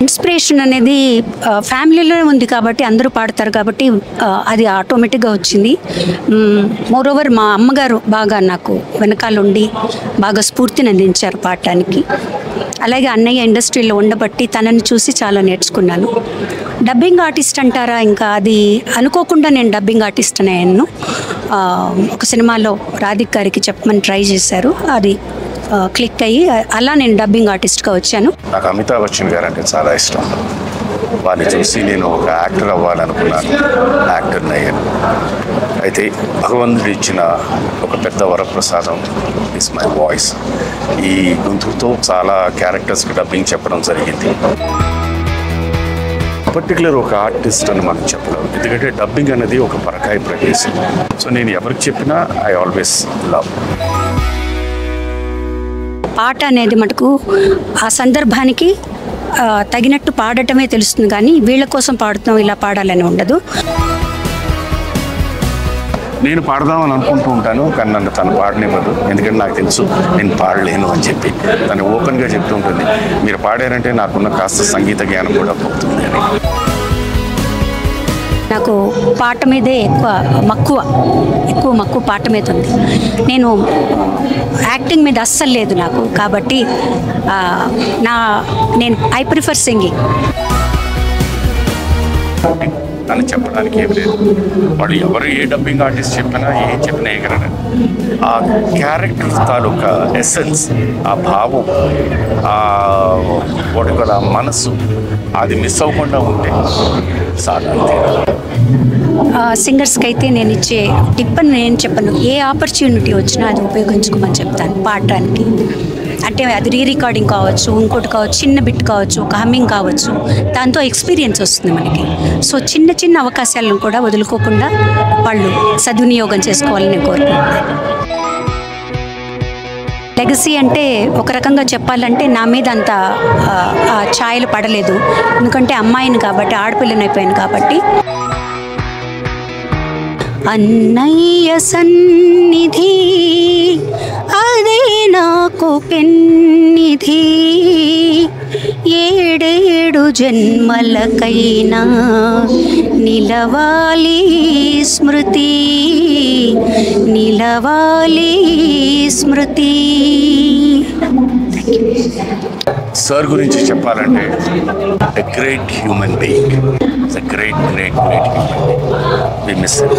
Inspiration అనేది ఫ్యామిలీలోనే ఉంది కాబట్టి అందరూ పాడతారు కాబట్టి అది ఆటోమేటిక్గా వచ్చింది. మోరోవర్ మా అమ్మగారు బాగా నాకు వెనకాల ఉండి బాగా స్ఫూర్తిని అందించారు పాడటానికి. అలాగే అన్నయ్య ఇండస్ట్రీలో ఉండబట్టి తనని చూసి చాలా నేర్చుకున్నాను. డబ్బింగ్ ఆర్టిస్ట్ అంటారా, ఇంకా అది అనుకోకుండా నేను డబ్బింగ్ ఆర్టిస్ట్ అయ్యాను. ఒక సినిమాలో రాధిక్ గారికి చెప్పమని ట్రై చేశారు, అది క్లిక్ అయ్యి అలా నేను డబ్బింగ్ ఆర్టిస్ట్గా వచ్చాను. నాకు అమితాబ్ బచ్చన్ గారు అంటే చాలా ఇష్టం. వారిని చూసి నేను ఒక యాక్టర్ అవ్వాలనుకున్నాను, యాక్టర్ని అయ్యాను. అయితే భగవంతుడు ఇచ్చిన ఒక పెద్ద వరప్రసాదం ఇస్ మై వాయిస్. ఈ గొంతుతో చాలా క్యారెక్టర్స్కి డబ్బింగ్ చెప్పడం జరిగింది. పర్టికులర్ ఒక ఆర్టిస్ట్ అని మనం చెప్పలేము, ఎందుకంటే డబ్బింగ్ అనేది ఒక పరకాయ ప్రదేశం. సో నేను ఎవరికి చెప్పినా ఐ ఆల్వేస్ లవ్. పాట అనేది మటుకు ఆ సందర్భానికి తగినట్టు పాడటమే తెలుస్తుంది, కానీ వీళ్ళ కోసం పాడుతున్నాం ఇలా పాడాలని ఉండదు. నేను పాడదామని అనుకుంటూ ఉంటాను, కానీ నన్ను తను పాడనివ్వదు. ఎందుకంటే నాకు తెలుసు నేను పాడలేను అని చెప్పి. తను ఓపెన్గా చెప్తూ ఉంటుంది, మీరు పాడారంటే నాకున్న కాస్త సంగీత జ్ఞానం కూడా పోతుంది అని. నాకు పాట మీదే ఎక్కువ మక్కువ పాట మీద ఉంది. నేను యాక్టింగ్ మీద అస్సలు లేదు నాకు, కాబట్టి నేను ఐ ప్రిఫర్ సింగింగ్. అని చెప్పడానికి ఏం లేదు. వాళ్ళు ఎవరు ఏ డబ్బింగ్ ఆర్టిస్ట్ చెప్పినా ఏం చెప్పినా ఎగరడు. ఆ క్యారెక్టర్ తాలూకా ఎసెన్స్, ఆ భావం, ఆ వాడుకల మనసు అది మిస్ అవ్వకుండా ఉంటే సాధారణ. సింగర్స్కి అయితే నేను ఇచ్చే టిప్ అని నేను చెప్పను, ఏ ఆపర్చునిటీ వచ్చినా అది ఉపయోగించుకోమని చెప్తాను పాడటానికి. అంటే అది రీ రికార్డింగ్ కావచ్చు, ఇంకోటి కావచ్చు, చిన్న బిట్ కావచ్చు, ఒక హమ్మింగ్ కావచ్చు, దాంతో ఎక్స్పీరియన్స్ వస్తుంది మనకి. సో చిన్న చిన్న అవకాశాలను కూడా వదులుకోకుండా వాళ్ళు సద్వినియోగం చేసుకోవాలని నేను కోరుకుంటున్నాను. లెగసీ అంటే ఒక రకంగా చెప్పాలంటే నా మీద అంత ఛాయలు పడలేదు, ఎందుకంటే అమ్మాయిని కాబట్టి, ఆడపిల్లని అయిపోయాను కాబట్టి. అన్నయ్య సన్నిధి అదే నాకు పెన్నిధి, ఏడేడు జన్మలకైనా నిలవాలి స్మృతి, నిలవాలి స్మృతి. సార్ గురించి చెప్పాలంటే a great human being, a great human being. We miss him.